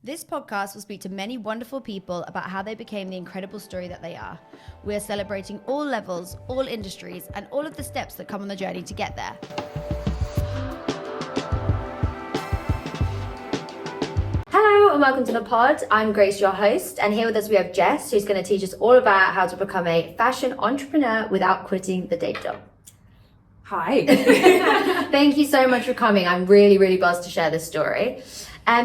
This podcast will speak to many wonderful people about how they became the incredible story that they are. We are celebrating all levels, all industries, and all of the steps that come on the journey to get there. Hello and welcome to the pod. I'm Grace, your host, and here with us we have Jess, who's going to teach us all about how to become a fashion entrepreneur without quitting the day job. Hi. Thank you so much for coming. I'm really buzzed to share this story.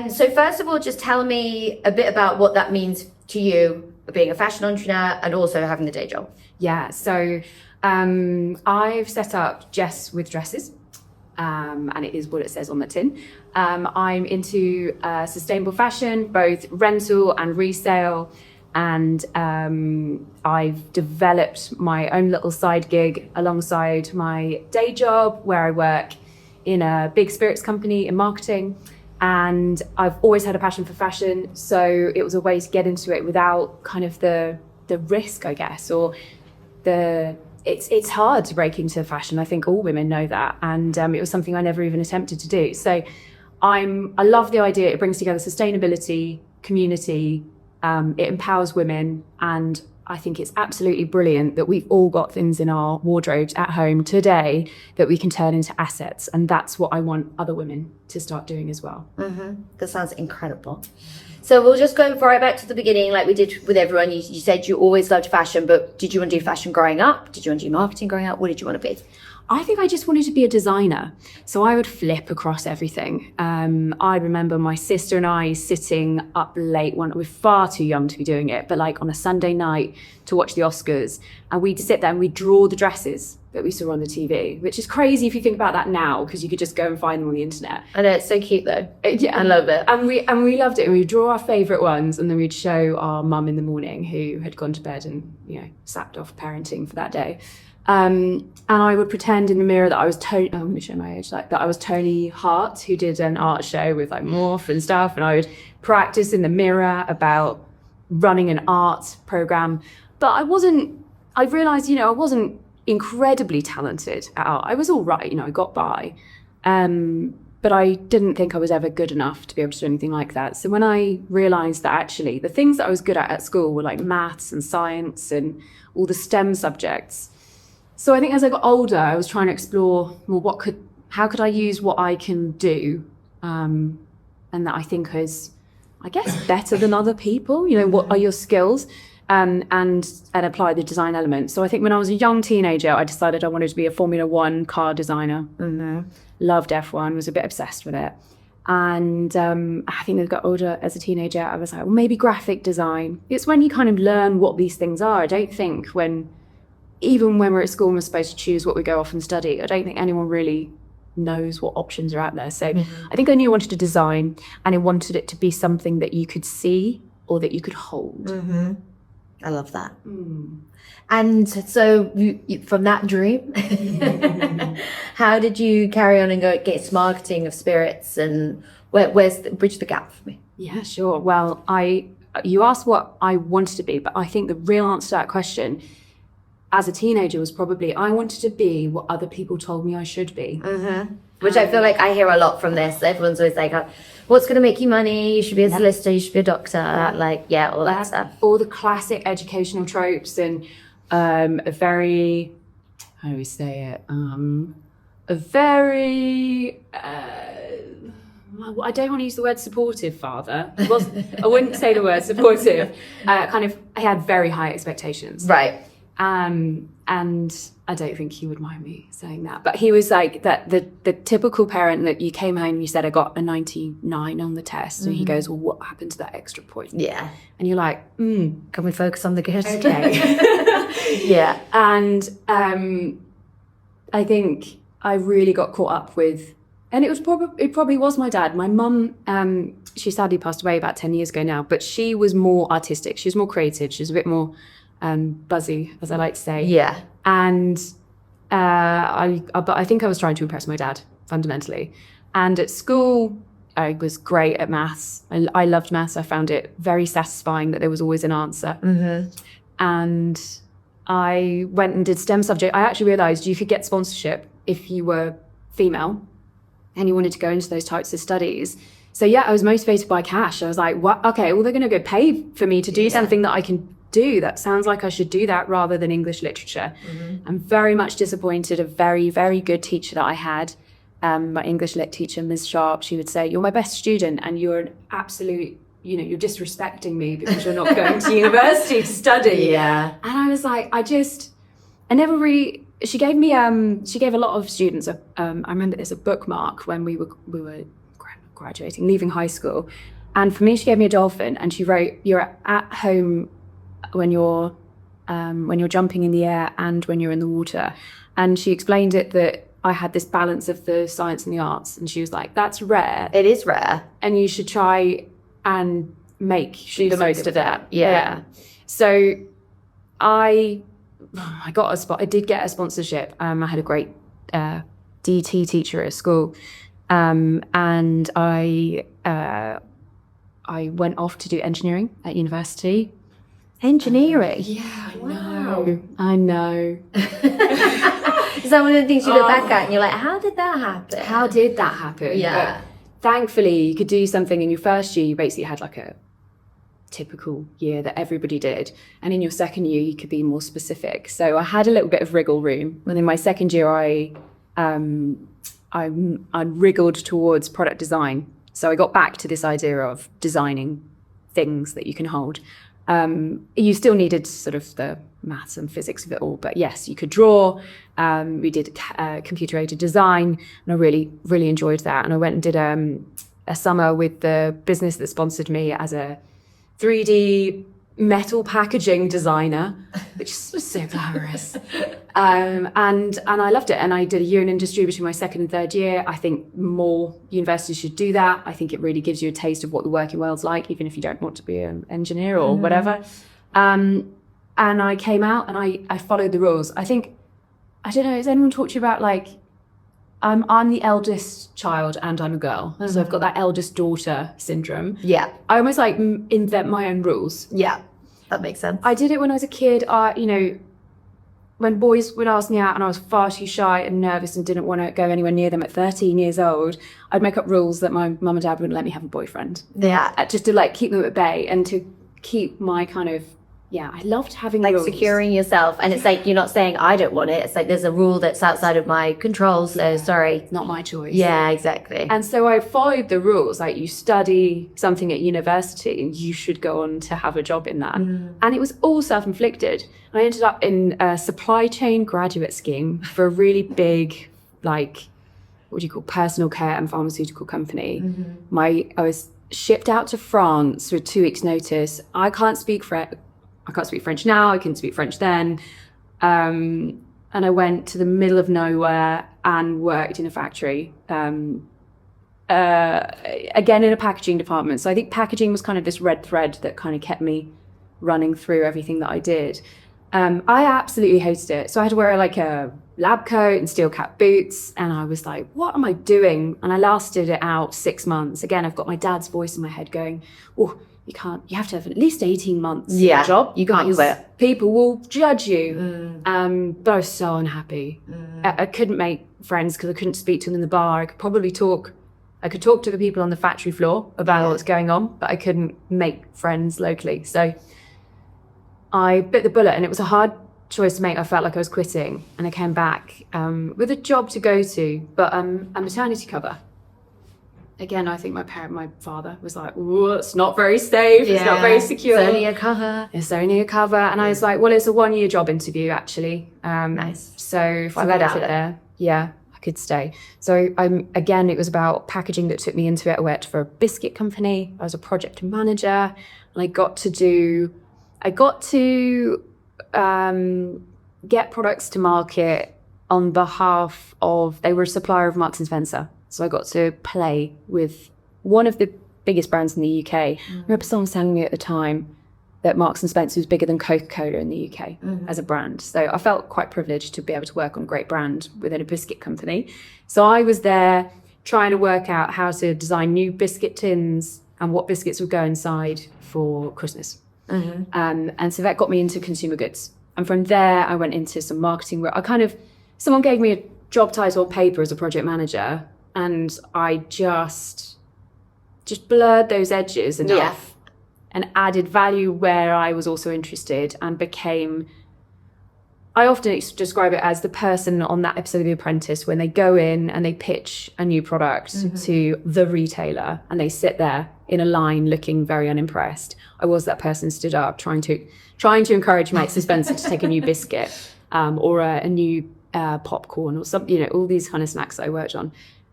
So first of all, just tell me a bit about what that means to you, being a fashion entrepreneur and also having the day job. Yeah, so I've set up Jess With Dresses, and it is what it says on the tin. I'm into sustainable fashion, both rental and resale, and I've developed my own little side gig alongside my day job, where I work in a big spirits company in marketing. And I've always had a passion for fashion, so it was a way to get into it without kind of the risk, I guess, or it's hard to break into fashion. I think all women know that, and it was something I never even attempted to do. So I love the idea. It brings together sustainability, community, it empowers women, and I think it's absolutely brilliant that we've all got things in our wardrobes at home today that we can turn into assets. And that's what I want other women to start doing as well. Mm-hmm. That sounds incredible. So we'll just go right back to the beginning like we did with everyone. You said you always loved fashion, but did you want to do fashion growing up? Did you want to do marketing growing up? What did you want to be? I think I just wanted to be a designer. So I would flip across everything. I remember my sister and I sitting up late when we're far too young to be doing it, but like on a Sunday night to watch the Oscars. And we'd sit there and we'd draw the dresses that we saw on the TV, which is crazy if you think about that now, because you could just go and find them on the internet. I know, it's so cute though. Yeah, I love it. And we loved it. And we'd draw our favourite ones, and then we'd show our mum in the morning who had gone to bed and, sacked off parenting for that day. And I would pretend in the mirror that I was I'm going to show my age, that I was Tony Hart, who did an art show with like morph and stuff. And I would practice in the mirror about running an art program. But I realized, I wasn't incredibly talented at art. I was all right, I got by. But I didn't think I was ever good enough to be able to do anything like that. So when I realized that actually the things that I was good at school were like maths and science and all the STEM subjects. So I think as I got older, I was trying to explore, well, how could I use what I can do, and that I think is, I guess, better than other people. What are your skills, and apply the design element. So I think when I was a young teenager, I decided I wanted to be a Formula One car designer. Mm-hmm. Loved F1, was a bit obsessed with it. And I think as I got older as a teenager, I was like, well, maybe graphic design. It's when you kind of learn what these things are. I don't think even when we're at school and we're supposed to choose what we go off and study, I don't think anyone really knows what options are out there. So I think I knew I wanted to design, and I wanted it to be something that you could see or that you could hold. Mm-hmm. I love that. And so you, from that dream, how did you carry on and go get into marketing of spirits, and bridge the gap for me? Yeah, sure. Well, you asked what I wanted to be, but I think the real answer to that question as a teenager was probably I wanted to be what other people told me I should be. Mm-hmm. Which I feel like I hear a lot from this. Everyone's always like, what's going to make you money? You should be a solicitor, you should be a doctor. All that stuff. All the classic educational tropes, and a very, how do we say it? A very, I don't want to use the word supportive father. I wouldn't say the word supportive. I had very high expectations. Right. And I don't think he would mind me saying that, but he was like that the typical parent that you came home and you said I got a 99 on the test, and he goes, well, what happened to that extra point? Yeah. And you're like, can we focus on the good? Okay. Yeah. And I think I really got caught up with, and it probably was my dad. My mum, she sadly passed away about 10 years ago now, but she was more artistic. She was more creative. She was a bit more buzzy, as I like to say. Yeah. And but I think I was trying to impress my dad fundamentally. And at school, I was great at maths. I loved maths. I found it very satisfying that there was always an answer. Mm-hmm. And I went and did STEM subject. I actually realised you could get sponsorship if you were female and you wanted to go into those types of studies. So yeah, I was motivated by cash. I was like, what? Okay, well, they're going to go pay for me to do something that I can do. That sounds like I should do that rather than English literature. I'm very much disappointed. A very, very good teacher that I had, my English lit teacher, Ms. Sharp, she would say, you're my best student and you're an absolute, you're disrespecting me because you're not going to university to study. Yeah. And I was like, she gave a lot of students, I remember there's a bookmark when we were graduating, leaving high school. And for me, she gave me a dolphin and she wrote, you're at home when you're jumping in the air and when you're in the water. And she explained it that I had this balance of the science and the arts. And she was like, that's rare. It is rare. And you should try and make the most of that. Yeah. So I got a spot. I did get a sponsorship. I had a great DT teacher at school. And I went off to do engineering at university. Engineering? Yeah, Wow. I know. Is that one of the things you look back at and you're like, how did that happen? How did that happen? Yeah. But thankfully, you could do something in your first year. You basically had like a typical year that everybody did. And in your second year, you could be more specific. So I had a little bit of wriggle room. And in my second year, I wriggled towards product design. So I got back to this idea of designing things that you can hold. You still needed sort of the maths and physics of it all, but yes, you could draw. We did computer-aided design, and I really, really enjoyed that. And I went and did a summer with the business that sponsored me as a 3D metal packaging designer, which was so glamorous. And I loved it. And I did a year in industry between my second and third year. I think more universities should do that. I think it really gives you a taste of what the working world's like, even if you don't want to be an engineer or whatever. And I came out and I followed the rules. I don't know, has anyone talked to you about like, I'm the eldest child and I'm a girl. So I've got that eldest daughter syndrome. Yeah. I almost like invent my own rules. Yeah. That makes sense. I did it when I was a kid. When boys would ask me out and I was far too shy and nervous and didn't want to go anywhere near them at 13 years old, I'd make up rules that my mum and dad wouldn't let me have a boyfriend. Yeah. Just to like keep them at bay and to keep my kind of, I loved having like rules. securing yourself. And it's like, you're not saying I don't want it. It's like, there's a rule that's outside of my control. So sorry. It's not my choice. Yeah, exactly. And so I followed the rules. Like you study something at university and you should go on to have a job in that. And it was all self-inflicted. And I ended up in a supply chain graduate scheme for a really big, like, what do you call, personal care and pharmaceutical company. I was shipped out to France with 2 weeks notice. I can't speak French now. I couldn't speak French then. And I went to the middle of nowhere and worked in a factory, again in a packaging department. So I think packaging was kind of this red thread that kind of kept me running through everything that I did. I absolutely hated it. So I had to wear like a lab coat and steel cap boots. And I was like, what am I doing? And I lasted it out 6 months. Again, I've got my dad's voice in my head going, oh, you have to have at least 18 months job. You can't use it. People will judge you. But I was so unhappy. I couldn't make friends because I couldn't speak to them in the bar. I could talk to the people on the factory floor about what's going on, but I couldn't make friends locally. So I bit the bullet and it was a hard choice to make. I felt like I was quitting and I came back with a job to go to, but a maternity cover. Again, I think my father was like, "Ooh, it's not very safe. It's not very secure. It's only a cover." And I was like, "Well, it's a 1-year job interview, actually." Nice. So if I left it there, I could stay. So it was about packaging that took me into it. I worked for a biscuit company. I was a project manager, and I got to get products to market on behalf of. They were a supplier of Marks and Spencer. So I got to play with one of the biggest brands in the UK. I remember someone telling me at the time that Marks and Spencer was bigger than Coca-Cola in the UK as a brand. So I felt quite privileged to be able to work on a great brand within a biscuit company. So I was there trying to work out how to design new biscuit tins and what biscuits would go inside for Christmas. And so that got me into consumer goods. And from there, I went into some marketing work. Someone gave me a job title on paper as a project manager. And I just just blurred those edges enough and added value where I was also interested, and became, I often describe it as the person on that episode of The Apprentice when they go in and they pitch a new product to the retailer and they sit there in a line looking very unimpressed. I was that person, stood up trying to encourage my Spencer to take a new biscuit or a new popcorn or something, all these kind of snacks that I worked on.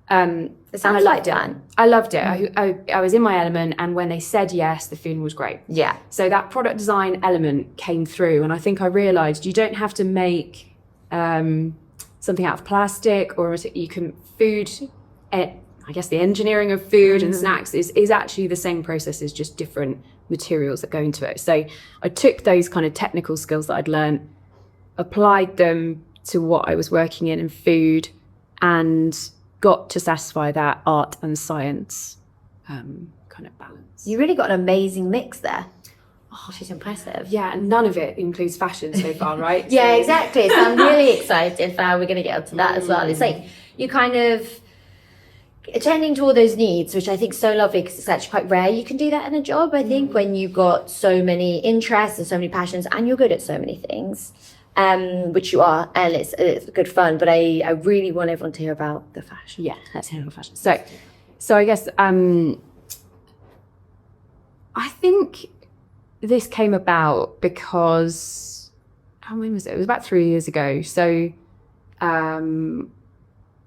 It sounds like fun. I loved it. I was in my element, and when they said yes, the feeling was great. Yeah. So that product design element came through, and I think I realised you don't have to make something out of plastic, or you can I guess the engineering of food and snacks is actually the same processes, just different materials that go into it. So I took those kind of technical skills that I'd learned, applied them to what I was working in food, and got to satisfy that art and science kind of balance. You really got an amazing mix there. Oh, she's impressive. Yeah, and none of it includes fashion so far, right? Yeah, exactly. So I'm really excited for how we're going to get up to that as well. It's like you kind of attending to all those needs, which I think is so lovely, because it's actually quite rare you can do that in a job, I think, when you've got so many interests and so many passions and you're good at so many things. Which you are, and it's good fun, but I really want everyone to hear about the fashion. Yeah, let's hear about fashion. So I guess I think this came about because, when was it? It was about 3 years ago. So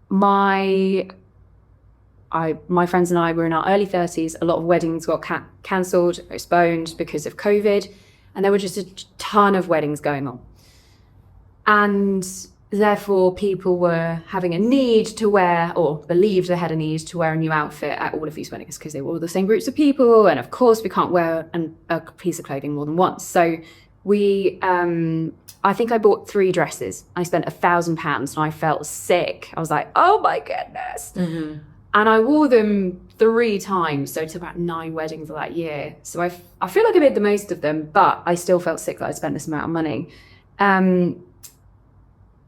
my friends and I were in our early 30s. A lot of weddings got cancelled, postponed because of COVID, and there were just a ton of weddings going on. And therefore, people were having a need to wear, or believed they had a need to wear a new outfit at all of these weddings, because they were all the same groups of people. And of course, we can't wear a piece of clothing more than once. So I think I bought 3 dresses. I spent £1,000 and I felt sick. I was like, oh my goodness. And I wore them 3 times, so to about 9 weddings that year. So I feel like I made the most of them, but I still felt sick that I spent this amount of money.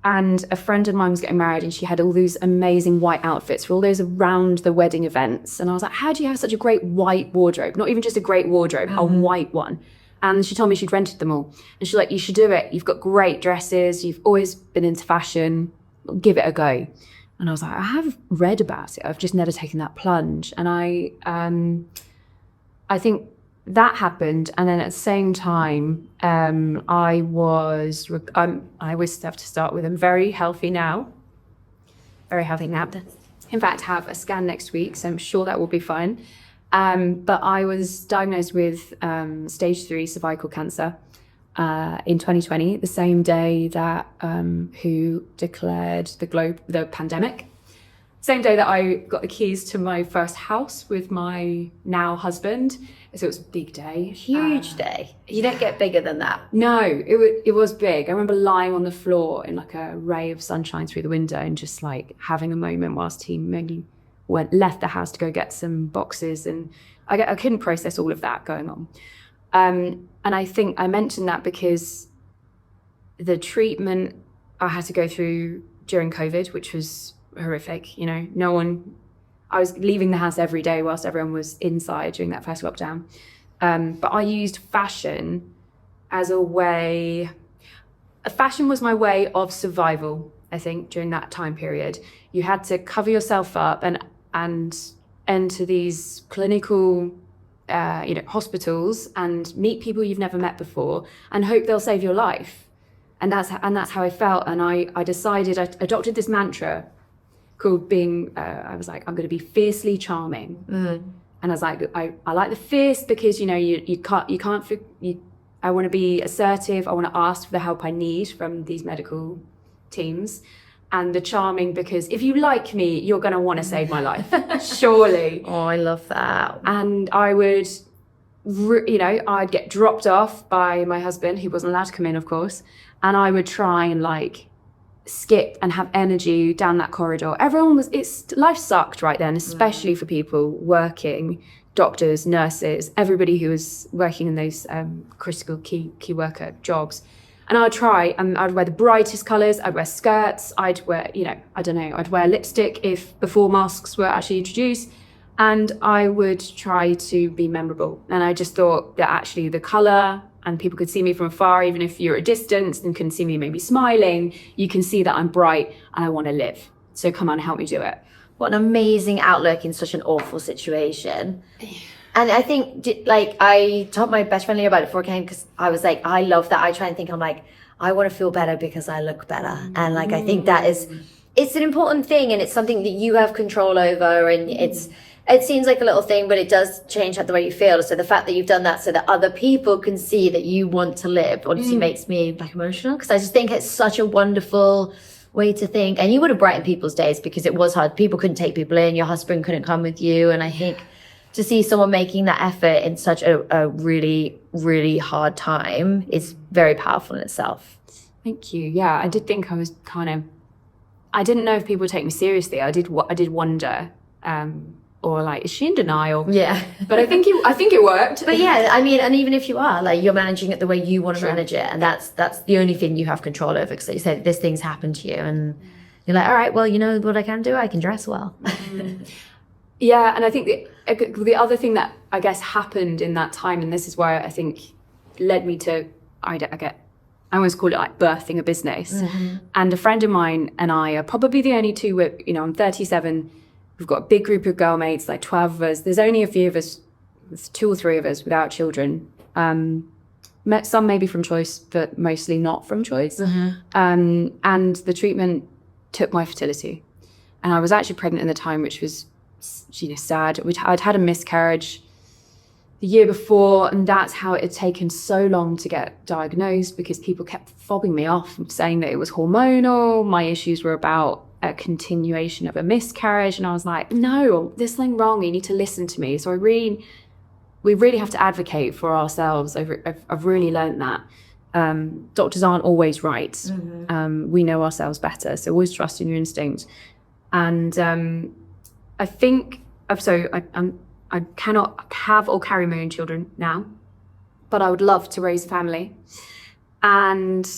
And a friend of mine was getting married, and she had all these amazing white outfits for all those around the wedding events. And I was like, how do you have such a great white wardrobe? Not even just a great wardrobe, a white one. And she told me she'd rented them all. And she's like, you should do it. You've got great dresses. You've always been into fashion. Give it a go. And I was like, I have read about it. I've just never taken that plunge. And I think that happened, and then at the same time, I always have to start with, I'm very healthy now. Very healthy now. In fact, have a scan next week, so I'm sure that will be fine. But I was diagnosed with stage 3 cervical cancer in 2020, the same day that WHO declared the pandemic. Same day that I got the keys to my first house with my now husband. So it was a big day. Huge day. You don't get bigger than that. No, it was big. I remember lying on the floor in like a ray of sunshine through the window and just like having a moment whilst he maybe left the house to go get some boxes. And I couldn't process all of that going on. And I think I mentioned that because the treatment I had to go through during COVID, which was horrific, I was leaving the house every day whilst everyone was inside during that first lockdown. But I used fashion as a way. Fashion was my way of survival, I think, during that time period. You had to cover yourself up and enter these clinical hospitals and meet people you've never met before and hope they'll save your life. And that's how I felt. And I decided, I adopted this mantra called I was like, I'm going to be fiercely charming. And I was like, I like the fierce because, I want to be assertive. I want to ask for the help I need from these medical teams. And the charming because if you like me, you're going to want to save my life. Surely. Oh, I love that. And I would, I'd get dropped off by my husband, who wasn't allowed to come in, of course. And I would try and skip and have energy down that corridor. Life sucked right then, especially for people working, doctors, nurses, everybody who was working in those critical key worker jobs. And I'd try, and I'd wear the brightest colours, I'd wear skirts, I'd wear, I'd wear lipstick before masks were actually introduced. And I would try to be memorable. And I just thought that actually the color, and people could see me from afar, even if you're at a distance and couldn't see me maybe smiling, you can see that I'm bright and I want to live. So come on, help me do it. What an amazing outlook in such an awful situation. And I think, like, I told my best friend Leah about it before I came, because I was like, I love that. I try and think, I'm like, I want to feel better because I look better. And like, I think that it's an important thing, and it's something that you have control over, and it seems like a little thing, but it does change the way you feel. So the fact that you've done that so that other people can see that you want to live honestly makes me like emotional, because I just think it's such a wonderful way to think. And you would have brightened people's days, because it was hard. People couldn't take people in. Your husband couldn't come with you. And I think to see someone making that effort in such a really, really hard time is very powerful in itself. Thank you. Yeah, I did think I was I didn't know if people would take me seriously. I did wonder, or like, is she in denial? Yeah. But I think it worked. But yeah, I mean, and even if you are, like, you're managing it the way you want to manage it, and that's the only thing you have control over, because you said this thing's happened to you, and you're like, all right, well, you know what I can do? I can dress well. Yeah, and I think the other thing that I guess happened in that time, and this is why I think led me to, I always call it like birthing a business. And a friend of mine and I are probably the only two, I'm 37, we've got a big group of girl mates, like 12 of us. There's only a few of us, 2 or 3 of us without children. Met some maybe from choice, but mostly not from choice. And the treatment took my fertility. And I was actually pregnant at the time, which was, sad. I'd had a miscarriage the year before, and that's how it had taken so long to get diagnosed, because people kept fobbing me off, saying that it was hormonal. My issues were about a continuation of a miscarriage, and I was like, no, there's something wrong. You need to listen to me. So we really have to advocate for ourselves. I've really learned that doctors aren't always right. We know ourselves better, so always trust in your instinct. And I think I cannot have or carry my own children now, but I would love to raise a family. And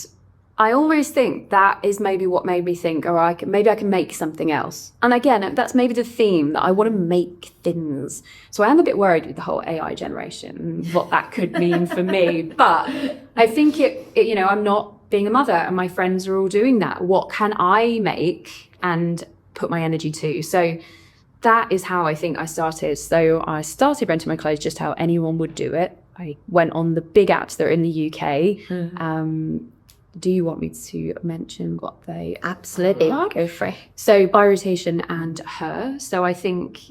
I almost think that is maybe what made me think, all right, maybe I can make something else. And again, that's maybe the theme, that I want to make things. So I am a bit worried with the whole AI generation and what that could mean for me. But I think I'm not being a mother, and my friends are all doing that. What can I make and put my energy to? So that is how I think I started. So I started renting my clothes just how anyone would do it. I went on the big apps that are in the UK. Do you want me to mention what they Absolutely are? Go for it. So By Rotation and Her. So I think,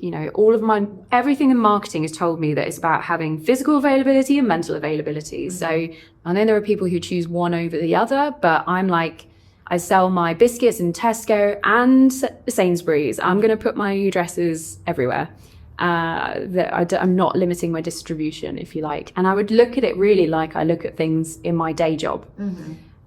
everything in marketing has told me that it's about having physical availability and mental availability. So I know there are people who choose one over the other, but I'm like, I sell my biscuits in Tesco and Sainsbury's. I'm going to put my dresses everywhere. I'm not limiting my distribution, if you like. And I would look at it really like I look at things in my day job.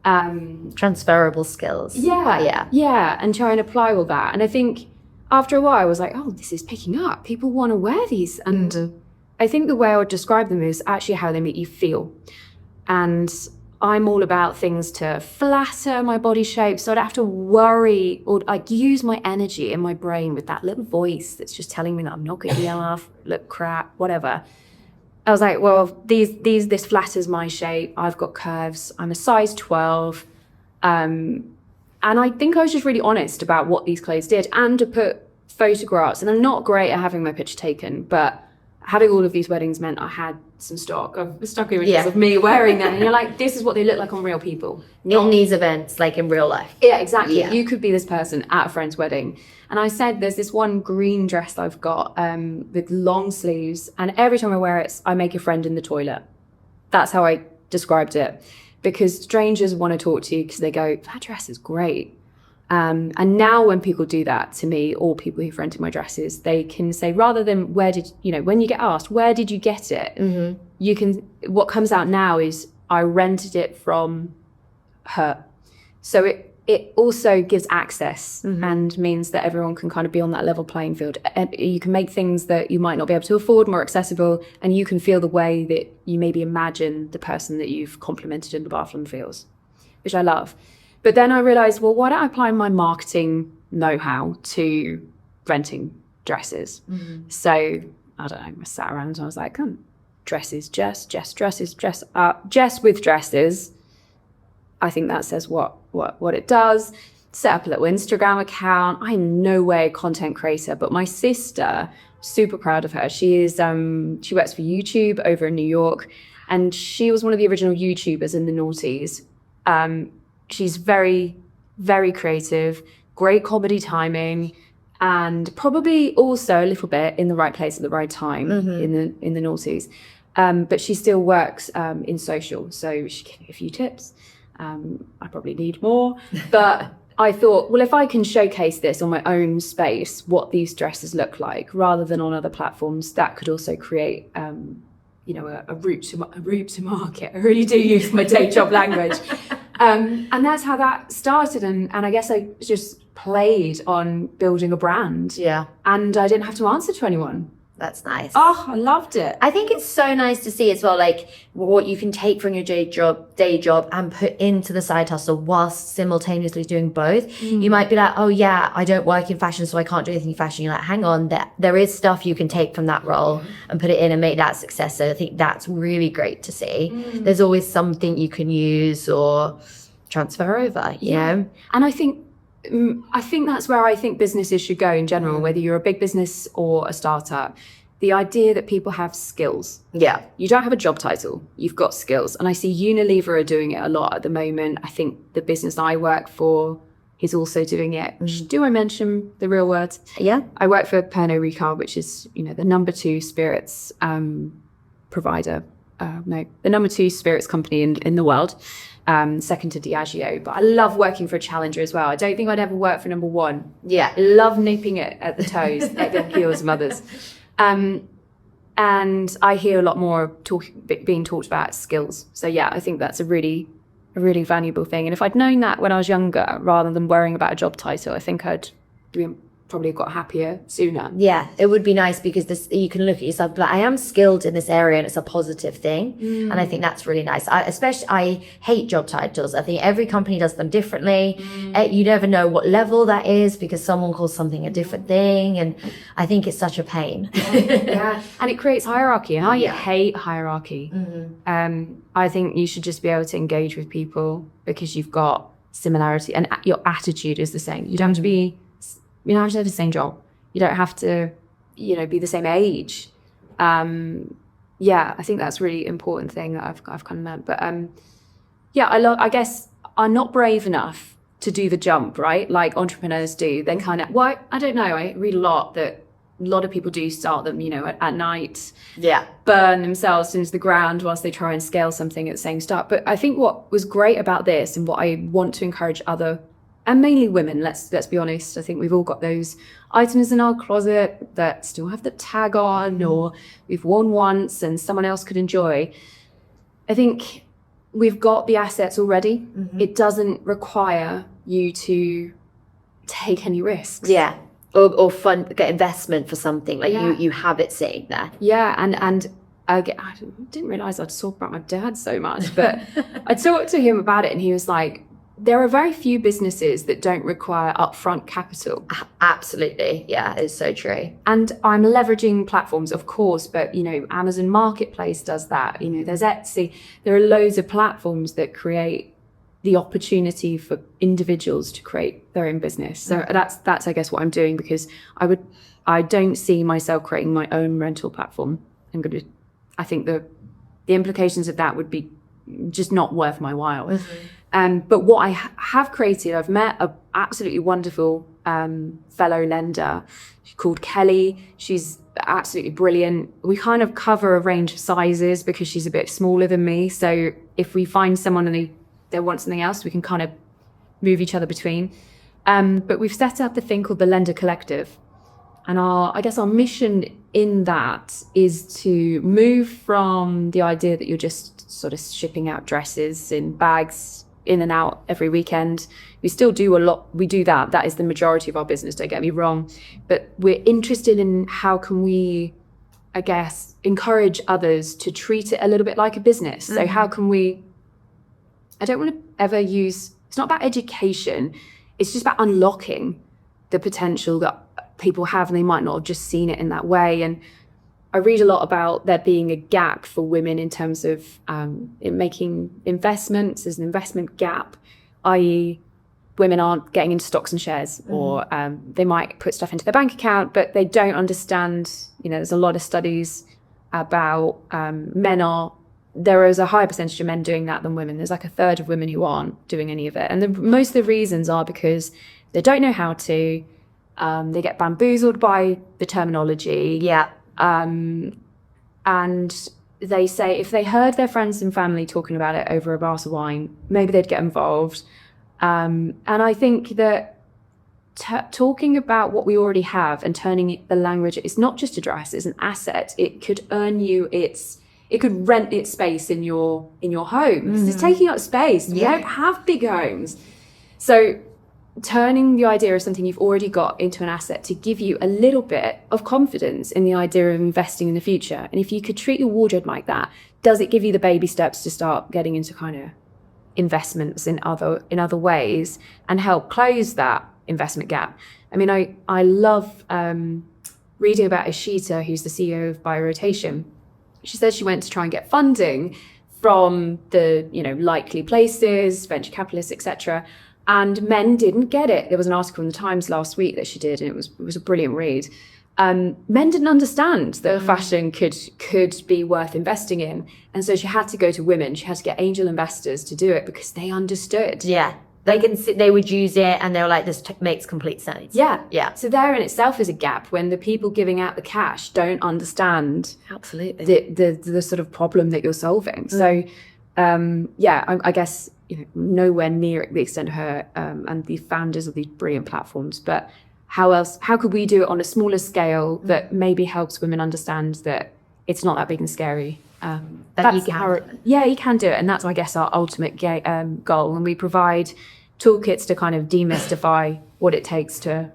Transferable skills. Yeah, and try and apply all that. And I think after a while I was like, oh, this is picking up. People want to wear these. And I think the way I would describe them is actually how they make you feel. And I'm all about things to flatter my body shape, so I don't have to worry or like use my energy in my brain with that little voice that's just telling me that I'm not good enough, look crap, whatever. I was like, well, this flatters my shape. I've got curves. I'm a size 12. And I think I was just really honest about what these clothes did, and to put photographs. And I'm not great at having my picture taken, but having all of these weddings meant I had some stock images of me wearing them. And you're like, this is what they look like on real people. In these events, like in real life. Yeah, exactly. Yeah. You could be this person at a friend's wedding. And I said, there's this one green dress I've got with long sleeves. And every time I wear it, I make a friend in the toilet. That's how I described it. Because strangers want to talk to you because they go, that dress is great. And now when people do that to me, or people who've rented my dresses, they can say, rather than when you get asked, where did you get it? What comes out now is, I rented it from her. So it also gives access and means that everyone can kind of be on that level playing field. And you can make things that you might not be able to afford more accessible, and you can feel the way that you maybe imagine the person that you've complimented in the bathroom feels, which I love. But then I realized, well, why don't I apply my marketing know-how to renting dresses. So I don't know, I sat around and I was like, dresses, Jess dresses, Jess with dresses. I think that says what it does. Set up a little Instagram account. I'm no way a content creator, but my sister, super proud of her. She works for YouTube over in New York, and she was one of the original YouTubers in the noughties. She's very, very creative, great comedy timing, and probably also a little bit in the right place at the right time in the noughties. But she still works in social, so she gave me a few tips. I probably need more, but I thought, well, if I can showcase this on my own space, what these dresses look like, rather than on other platforms, that could also create, a route to market. I really do use my day job language. And that's how that started. And I guess I just played on building a brand. Yeah. And I didn't have to answer to anyone. That's nice. Oh, I loved it. I think it's so nice to see as well, like what you can take from your day job and put into the side hustle whilst simultaneously doing both. You might be like, oh yeah, I don't work in fashion, so I can't do anything in fashion. You're like, hang on, there is stuff you can take from that role and put it in and make that success. So I think that's really great to see. There's always something you can use or transfer over, you know? And I think that's where I think businesses should go in general, whether you're a big business or a startup. The idea that people have skills. Yeah. You don't have a job title, you've got skills. And I see Unilever are doing it a lot at the moment. I think the business I work for is also doing it. Do I mention the real words? Yeah. I work for Pernod Ricard, which is, the number 2 spirits provider. The number 2 spirits company in the world. Second to Diageo, but I love working for a challenger as well. I don't think I'd ever work for number 1. Yeah. I love nipping it at the toes, at the heels of others. And I hear a lot more being talked about skills. So yeah, I think that's a really valuable thing. And if I'd known that when I was younger, rather than worrying about a job title, I think I'd probably got happier sooner. Yeah, it would be nice because you can look at yourself like, I am skilled in this area and it's a positive thing. And I think that's really nice. I hate job titles. I think every company does them differently. You never know what level that is because someone calls something a different thing. And I think it's such a pain. Yeah. And it creates hierarchy. And I hate hierarchy. I think you should just be able to engage with people because you've got similarity and your attitude is the same. You don't have to be you don't have to have the same job. You don't have to, be the same age. I think that's a really important thing that I've kind of learned. But I guess I'm not brave enough to do the jump, right? Like entrepreneurs do. Then kind of, I don't know. I read a lot that a lot of people do start them, at night. Yeah. Burn themselves into the ground whilst they try and scale something at the same start. But I think what was great about this and what I want to encourage other and mainly women, let's be honest. I think we've all got those items in our closet that still have the tag on or we've worn once and someone else could enjoy. I think we've got the assets already. It doesn't require you to take any risks. Yeah. Or get investment for something. Like you have it sitting there. Yeah. And I didn't realise I'd talk about my dad so much, but I talked to him about it and he was like, there are very few businesses that don't require upfront capital. Absolutely. Yeah, it's so true. And I'm leveraging platforms, of course, but, Amazon Marketplace does that. There's Etsy. There are loads of platforms that create the opportunity for individuals to create their own business. So that's I guess, what I'm doing because I don't see myself creating my own rental platform. I think the implications of that would be just not worth my while. But what I have created, I've met an absolutely wonderful fellow lender called Kelly. She's absolutely brilliant. We kind of cover a range of sizes because she's a bit smaller than me. So if we find someone and they want something else, we can kind of move each other between. But we've set up a thing called the Lender Collective. And our mission in that is to move from the idea that you're just sort of shipping out dresses in bags in and out every weekend. We still do a lot. We do that. That is the majority of our business, don't get me wrong. But we're interested in how can we, I guess, encourage others to treat it a little bit like a business. So how can we, I don't want to ever use, it's not about education. It's just about unlocking the potential that people have, and they might not have just seen it in that way. And I read a lot about there being a gap for women in terms of in making investments. There's an investment gap, i.e. women aren't getting into stocks and shares, or they might put stuff into their bank account, but they don't understand, there's a lot of studies about there is a higher percentage of men doing that than women. There's like a third of women who aren't doing any of it. And most of the reasons are because they don't know how to, they get bamboozled by the terminology. Yeah. And they say if they heard their friends and family talking about it over a glass of wine, maybe they'd get involved. And I think that talking about what we already have and turning the language, it's not just a dress, it's an asset. It could earn you it could rent its space in your home. It's taking up space. We don't have big homes. So turning the idea of something you've already got into an asset to give you a little bit of confidence in the idea of investing in the future. And if you could treat your wardrobe like that, does it give you the baby steps to start getting into kind of investments in other ways and help close that investment gap? I mean, I love reading about Ishita, who's the CEO of Biorotation. She says she went to try and get funding from the likely places, venture capitalists, etc., and men didn't get it. There was an article in the Times last week that she did, and it was a brilliant read. Men didn't understand that fashion could be worth investing in, and so she had to go to women. She had to get angel investors to do it because they understood. Yeah, they would use it, and they were like, "This makes complete sense." Yeah. So there in itself is a gap when the people giving out the cash don't understand absolutely the sort of problem that you're solving. So I guess nowhere near the extent of her and the founders of these brilliant platforms, but how could we do it on a smaller scale that maybe helps women understand that it's not that big and scary? That you can. You can do it. And that's, I guess, our ultimate goal. And we provide toolkits to kind of demystify what it takes to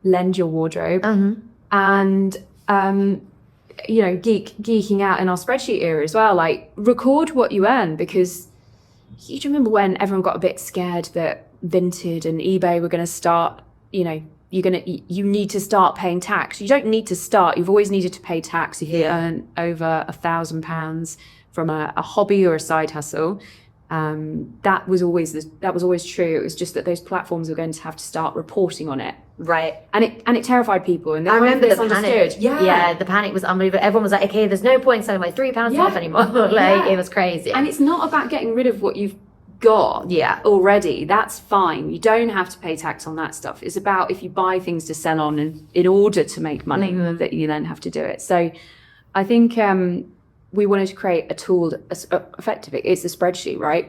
lend your wardrobe. And, geeking out in our spreadsheet era as well, like record what you earn, because you remember when everyone got a bit scared that Vinted and eBay were going to start, you need to start paying tax. You don't need to start. You've always needed to pay tax if you earn over £1,000 from a hobby or a side hustle. That was always true. It was just that those platforms were going to have to start reporting on it. Right. And it terrified people. And I remember the panic. panic. Yeah, the panic was unbelievable. Everyone was like, okay, there's no point selling my £3 off anymore. It was crazy. And it's not about getting rid of what you've got already. That's fine. You don't have to pay tax on that stuff. It's about if you buy things to sell on and in order to make money that you then have to do it. So I think we wanted to create a tool that effectively, it's a spreadsheet, right?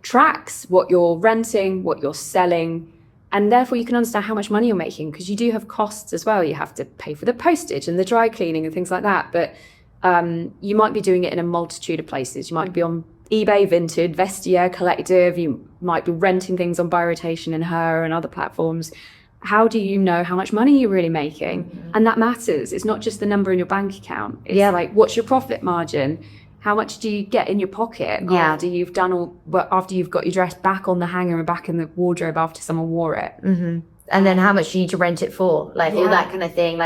Tracks what you're renting, what you're selling, and therefore you can understand how much money you're making, because you do have costs as well. You have to pay for the postage and the dry cleaning and things like that. But you might be doing it in a multitude of places. You might be on eBay, Vinted, Vestiaire, Collective. You might be renting things on Biorotation and Her and other platforms. How do you know how much money you're really making? And that matters. It's not just the number in your bank account. It's like, what's your profit margin? How much do you get in your pocket after you've after you've got your dress back on the hanger and back in the wardrobe after someone wore it? And then how much do you need to rent it for? All that kind of thing.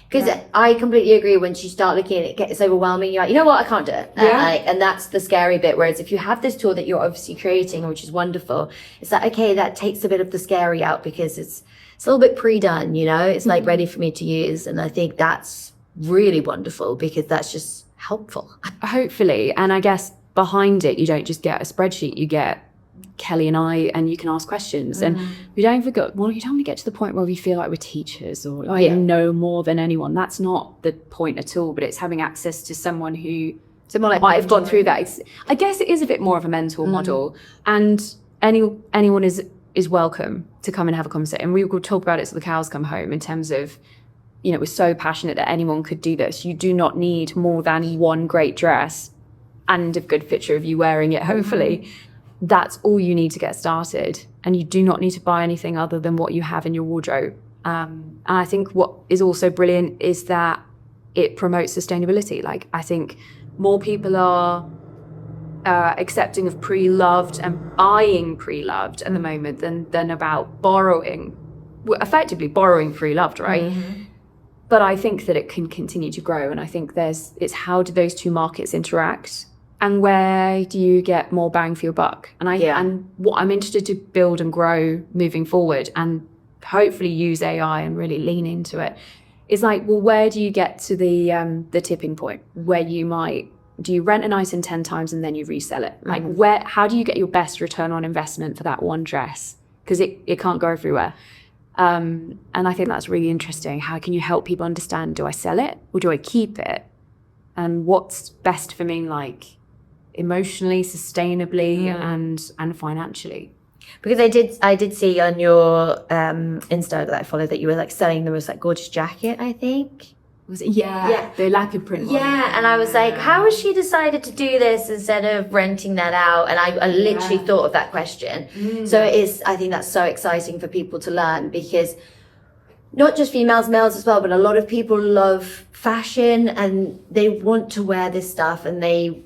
Because I completely agree, when you start looking at it, it gets overwhelming. You're like, you know what, I can't do it. And that's the scary bit. Whereas if you have this tool that you're obviously creating, which is wonderful, it's like, okay, that takes a bit of the scary out, because it's a little bit pre-done, it's like ready for me to use. And I think that's really wonderful, because that's just helpful. Hopefully. And I guess behind it, you don't just get a spreadsheet, you get Kelly and I, and you can ask questions. And we don't forget, you don't want to get to the point where we feel like we're teachers or know more than anyone. That's not the point at all, but it's having access to someone who might have gone through that. I guess it is a bit more of a mentor model, and anyone is welcome to come and have a conversation. And we will talk about it till the cows come home, in terms of, we're so passionate that anyone could do this. You do not need more than one great dress and a good picture of you wearing it, hopefully. That's all you need to get started. And you do not need to buy anything other than what you have in your wardrobe. And I think what is also brilliant is that it promotes sustainability. I think more people are accepting of pre-loved and buying pre-loved at the moment than about borrowing we're effectively borrowing free loved, right? But I think that it can continue to grow. And I think it's how do those two markets interact? And where do you get more bang for your buck? And what I'm interested to build and grow moving forward, and hopefully use AI and really lean into it, is like, well, where do you get to the tipping point where do you rent an item 10 times and then you resell it? Like how do you get your best return on investment for that one dress? Because it can't go everywhere. And I think that's really interesting. How can you help people understand, do I sell it or do I keep it? And what's best for me, like emotionally, sustainably, and financially? Because I did see on your Insta that I followed that you were like selling the most like gorgeous jacket, I think. Was it? Yeah. The leopard print one. Yeah, and I was like, how has she decided to do this instead of renting that out? And I literally thought of that question. So I think that's so exciting for people to learn, because not just females, males as well, but a lot of people love fashion and they want to wear this stuff and they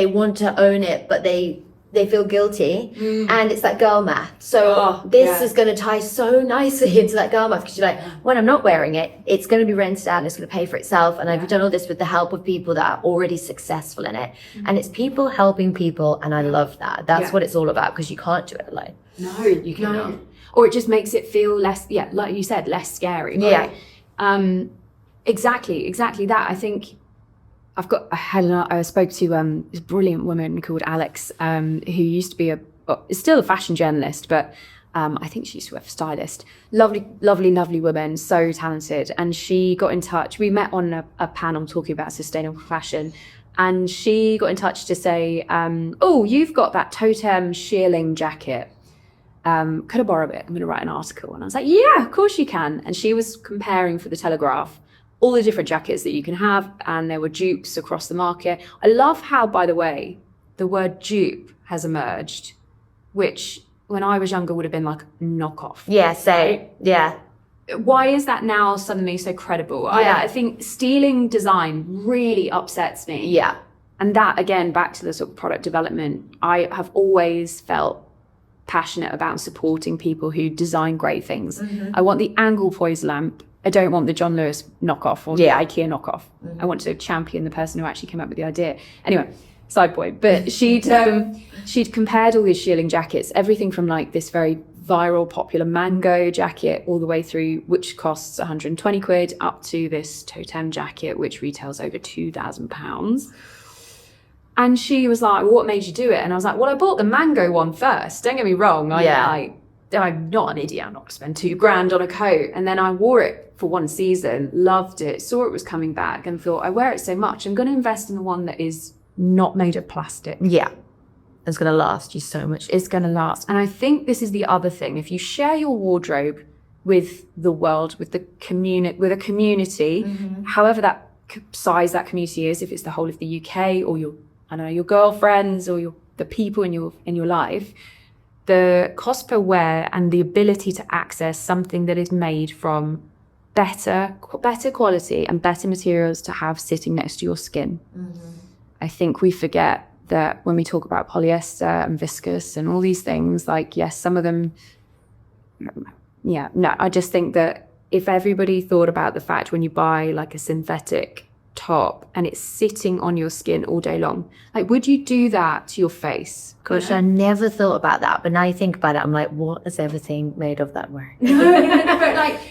want to own it, but they feel guilty, and it's that girl math. So this is going to tie so nicely into that girl math, because you're like, when I'm not wearing it, it's going to be rented out and it's going to pay for itself. And I've done all this with the help of people that are already successful in it. And it's people helping people. And I love that. That's what it's all about, because you can't do it alone. No, you cannot. Or it just makes it feel less, like you said, less scary. Right? Yeah. Exactly that. I think I spoke to this brilliant woman called Alex, who used to be is still a fashion journalist, but I think she used to work for stylist. Lovely woman, so talented. And she got in touch. We met on a panel talking about sustainable fashion. And she got in touch to say, oh, you've got that Totem shearling jacket. Could I borrow it? I'm going to write an article. And I was like, yeah, of course you can. And she was comparing for the Telegraph all the different jackets that you can have, and there were dupes across the market. I love how, by the way, the word dupe has emerged, which when I was younger would have been like knockoff. Yeah, same. Right? Yeah. Why is that now suddenly so credible? I think stealing design really upsets me. Yeah. And that, again, back to the sort of product development, I have always felt passionate about supporting people who design great things. I want the angle poise lamp. I don't want the John Lewis knockoff or the IKEA knockoff. I want to champion the person who actually came up with the idea. Anyway, side point. But she'd compared all these shearling jackets, everything from like this very viral, popular mango jacket all the way through, which costs 120 quid, up to this Totem jacket, which retails over £2,000. And she was like, what made you do it? And I was like, well, I bought the mango one first. Don't get me wrong. I'm not an idiot. I'm not going to spend £2,000 on a coat. And then I wore it for one season, loved it, saw it was coming back, and thought, I wear it so much, I'm going to invest in the one that is not made of plastic. Yeah. It's going to last you so much. It's going to last. And I think this is the other thing. If you share your wardrobe with the world, with a community, however that size that community is, if it's the whole of the UK or your girlfriends or the people in your life, the cost per wear and the ability to access something that is made from better quality and better materials to have sitting next to your skin. I think we forget that when we talk about polyester and viscose and all these things, like, yes, some of them, I just think that if everybody thought about the fact when you buy like a synthetic top and it's sitting on your skin all day long, like, would you do that to your face? Gosh, I never thought about that, but now you think about it, I'm like, what is everything made of that way?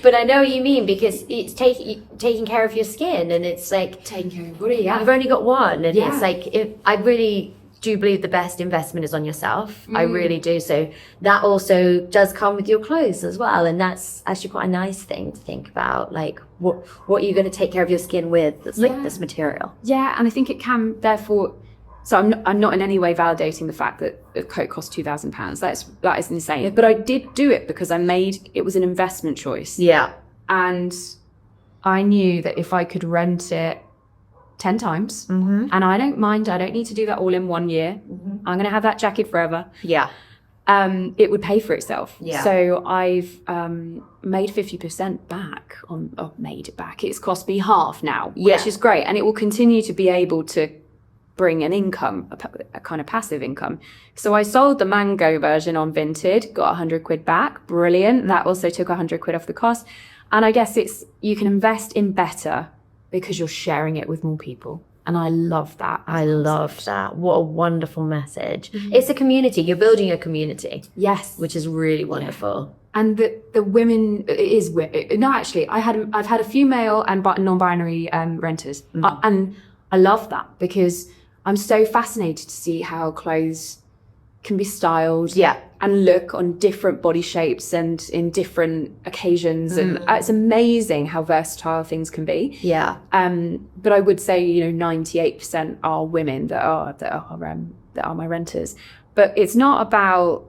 But I know what you mean, because it's taking care of your skin, and it's like taking care of your body. You've only got one, and it's like, I really do believe the best investment is on yourself. I really do. So that also does come with your clothes as well, and that's actually quite a nice thing to think about, like what are you going to take care of your skin with that's like this material. And I think it can therefore, so I'm not in any way validating the fact that a coat costs £2,000. That is insane, but I did do it because it was an investment choice. And I knew that if I could rent it 10 times, and I don't mind, I don't need to do that all in 1 year. I'm going to have that jacket forever. It would pay for itself. So I've made 50% back made it back. It's cost me half now, which is great. And it will continue to be able to bring an income, a kind of passive income. So I sold the mango version on Vinted, got 100 quid back. Brilliant. That also took 100 quid off the cost. And I guess you can invest in better because you're sharing it with more people. And I love that. I love that. What a wonderful message. It's a community. You're building a community. Yes. Which is really wonderful. And the women, I've had a few male and non-binary renters. And I love that because I'm so fascinated to see how clothes can be styled and look on different body shapes and in different occasions. And it's amazing how versatile things can be. Yeah. But I would say, 98% are women that are my renters. But it's not about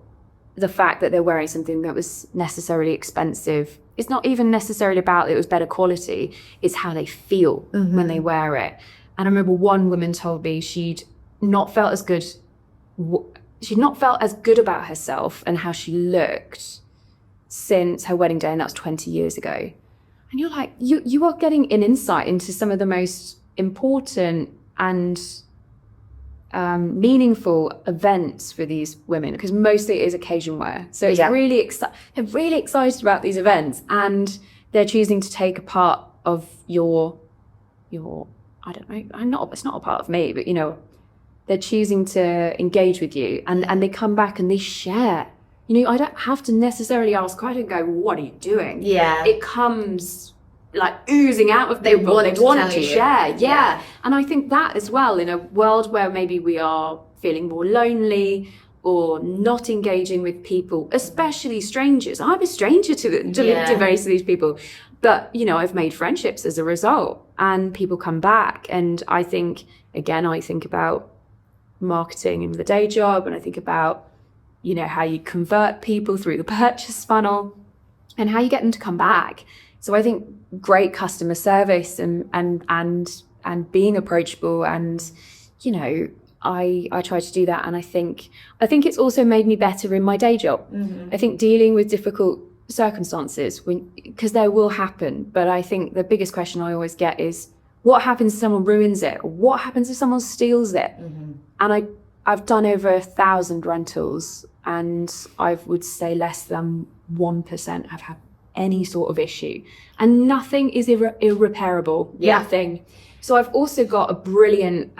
the fact that they're wearing something that was necessarily expensive. It's not even necessarily about it was better quality. It's how they feel when they wear it. And I remember one woman told me she'd not felt as good about herself and how she looked since her wedding day, and that was 20 years ago. And you're like, you are getting an insight into some of the most important and meaningful events for these women, because mostly it is occasion wear. So it's they're really excited about these events, and they're choosing to take a part of your I don't know, it's not a part of me, but they're choosing to engage with you, and they come back and they share. I don't have to necessarily ask. I don't go, well, what are you doing? Yeah. It comes like oozing out of people. They want to share. Yeah. And I think that as well, in a world where maybe we are feeling more lonely or not engaging with people, especially strangers. I'm a stranger to most of these people. But, I've made friendships as a result, and people come back. And I think about marketing in the day job, and I think about, how you convert people through the purchase funnel and how you get them to come back. So I think great customer service and being approachable, and, I try to do that. And I think it's also made me better in my day job. I think dealing with difficult circumstances, because there will happen, but I think the biggest question I always get is, what happens if someone ruins it? Or what happens if someone steals it? And I've done over 1,000 rentals, and I would say less than 1% have had any sort of issue, and nothing is irreparable. Nothing. So I've also got a brilliant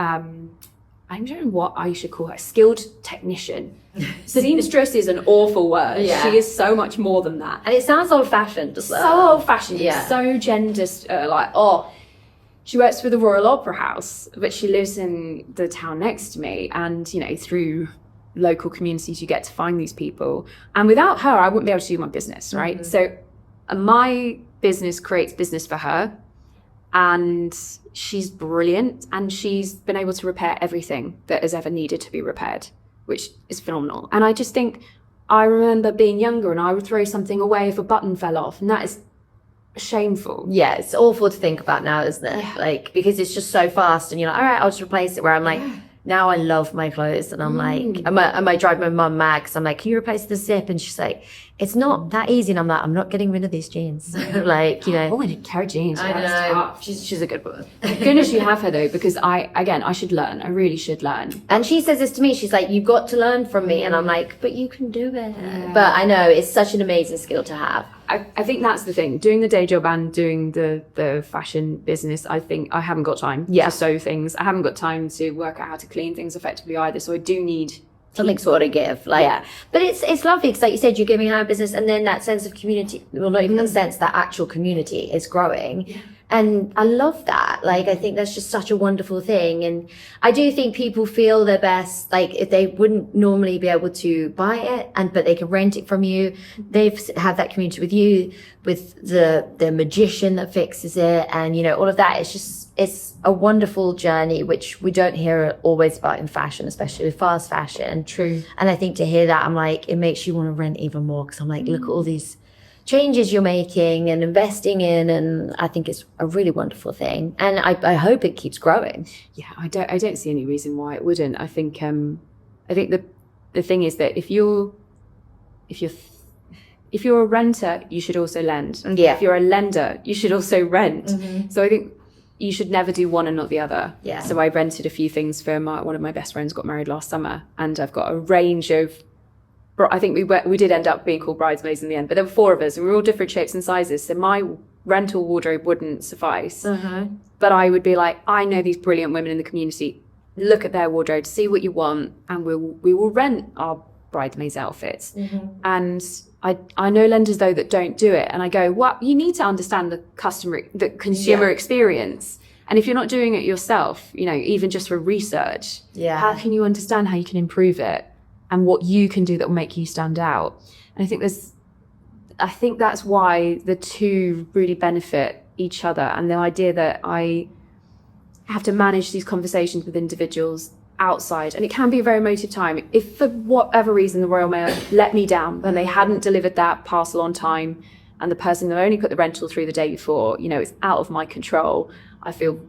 I don't know what I should call her, skilled technician. Seamstress is an awful word. She is so much more than that. And it sounds old-fashioned as well. So old-fashioned. So gender, she works for the Royal Opera House, but she lives in the town next to me. And, through local communities, you get to find these people. And without her, I wouldn't be able to do my business, right? So my business creates business for her. And she's brilliant, and she's been able to repair everything that has ever needed to be repaired, which is phenomenal. And I just think, I remember being younger and I would throw something away if a button fell off, and that is shameful. Yeah, it's awful to think about now, isn't it? Because it's just so fast, and you're like, all right, I'll just replace it. Where I'm like, now I love my clothes, and I'm like, I might drive my mum mad because I'm like, can you replace the zip? And she's like, it's not that easy. And I'm like, I'm not getting rid of these jeans. Oh, I didn't carry jeans. I know. She's a good woman. Thank goodness you have her though, because I should learn. I really should learn. And she says this to me. She's like, you've got to learn from me. And I'm like, but you can do it. But I know it's such an amazing skill to have. I think that's the thing. Doing the day job and doing the fashion business, I think I haven't got time to sew things. I haven't got time to work out how to clean things effectively either. So I do need something sort of give. But it's lovely because, like you said, you're giving her a business, and then that sense of community, well, not even a sense, that actual community is growing. And I love that. I think that's just such a wonderful thing. And I do think people feel their best, if they wouldn't normally be able to buy it, but they can rent it from you. They've had that community with you, with the magician that fixes it, and, all of that. It's a wonderful journey, which we don't hear always about in fashion, especially with fast fashion. True. And I think to hear that, I'm like, it makes you want to rent even more, because I'm like, look at all these changes you're making and investing in, and I think it's a really wonderful thing, and I hope it keeps growing. I don't see any reason why it wouldn't. I think the thing is that if you're a renter, you should also lend. If you're a lender, you should also rent. So I think you should never do one and not the other. Yeah. So I rented a few things for one of my best friends got married last summer, and I've got a range of, I think we did end up being called bridesmaids in the end, but there were 4 of us and we were all different shapes and sizes. So my rental wardrobe wouldn't suffice. But I would be like, I know these brilliant women in the community. Look at their wardrobe, see what you want, and we will rent our bridesmaids outfits. And I know lenders though that don't do it, and I go, what? You need to understand the consumer experience. And if you're not doing it yourself, you know, even just for research, how can you understand how you can improve it and what you can do that will make you stand out? And I think that's why the two really benefit each other, and the idea that I have to manage these conversations with individuals outside, and it can be a very emotive time. If for whatever reason the Royal Mail let me down and they hadn't delivered that parcel on time, and the person that only put the rental through the day before, you know, it's out of my control, I feel,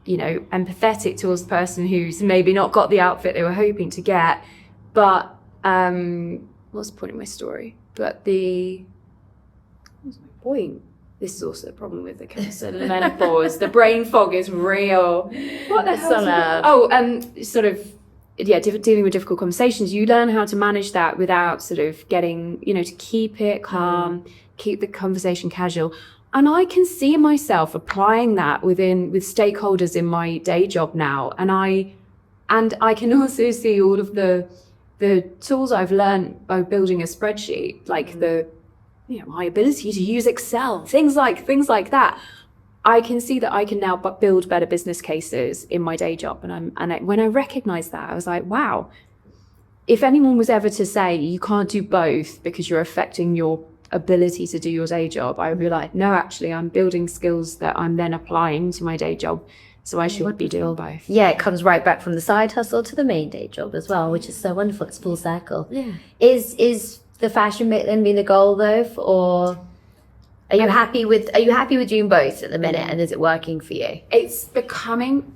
you know, empathetic towards the person who's maybe not got the outfit they were hoping to get. But what's the point of my story? What's my point? This is also a problem with the cancer menopause. The brain fog is real. What the hell? Sort of, dealing with difficult conversations. You learn how to manage that without sort of getting, you know, to keep it calm, keep the conversation casual. And I can see myself applying that with stakeholders in my day job now. And I can also see all of the tools I've learned by building a spreadsheet, like my ability to use Excel, things like that. I can see that I can now build better business cases in my day job. When I recognized that, I was like, wow, if anyone was ever to say you can't do both because you're affecting your ability to do your day job, I would be like, no, actually, I'm building skills that I'm then applying to my day job. So I should be doing both. Yeah, it comes right back from the side hustle to the main day job as well, which is so wonderful. It's full circle. Yeah. Is the fashion bit then being the goal though, or are you happy with doing both at the minute, and is it working for you? It's becoming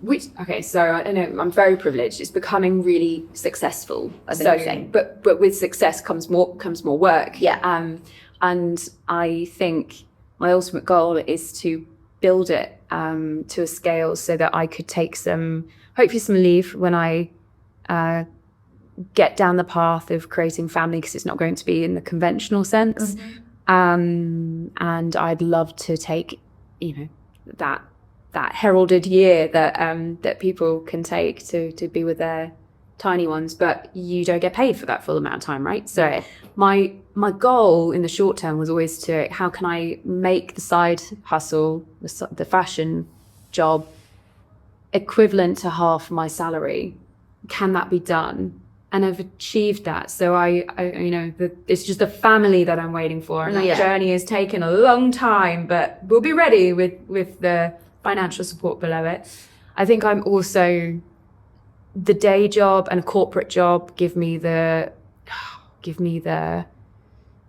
so I don't know, I'm very privileged. It's becoming really successful. Amazing. But with success comes more work. Yeah. And I think my ultimate goal is to build it to a scale so that I could take hopefully some leave when I get down the path of creating family, because it's not going to be in the conventional sense. And I'd love to take, you know, that heralded year that people can take to be with their tiny ones, but you don't get paid for that full amount of time, right? So my goal in the short term was always how can I make the side hustle, the fashion job, equivalent to half my salary? Can that be done? And I've achieved that. So it's just the family that I'm waiting for. And that journey has taken a long time, but we'll be ready with the financial support below it. I think I'm also, the day job and a corporate job give me the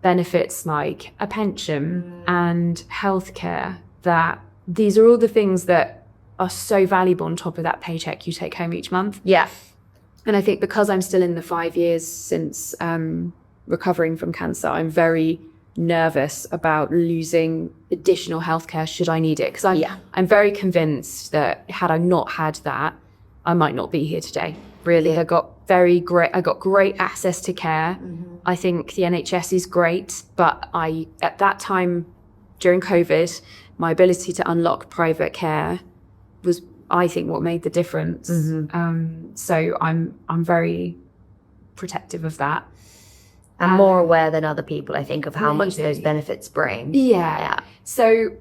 benefits like a pension and healthcare. That these are all the things that are so valuable on top of that paycheck you take home each month. Yeah. And I think because I'm still in the 5 years since recovering from cancer, I'm very nervous about losing additional healthcare should I need it. Because I'm very convinced that had I not had that, I might not be here today. Really, I got great access to care. I think the NHS is great, but at that time during COVID, my ability to unlock private care was, I think, what made the difference. So I'm very protective of that. And more aware than other people, I think, of how much those benefits bring. Yeah. So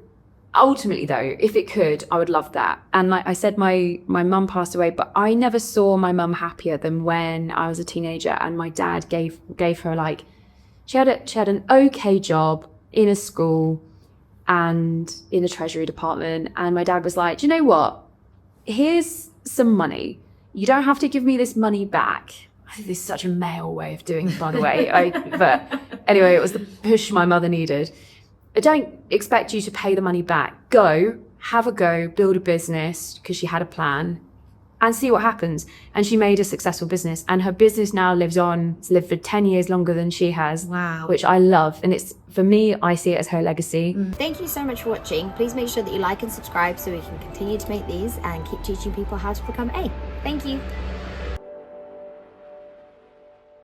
ultimately, though, if it could, I would love that. And like I said, my mum passed away, but I never saw my mum happier than when I was a teenager and my dad gave her, like, she had an okay job in a school and in the treasury department. And my dad was like, do you know what? Here's some money. You don't have to give me this money back. This is such a male way of doing it, by the way. But anyway, it was the push my mother needed. I don't expect you to pay the money back. Go, have a go, build a business, because she had a plan. and see what happens. And she made a successful business, and her business now lives on. It's lived for 10 years longer than she has. Wow. Which I love. And it's, for me, I see it as her legacy. Thank you so much for watching. Please make sure that you like and subscribe so we can continue to make these and keep teaching people how to become A. Thank you.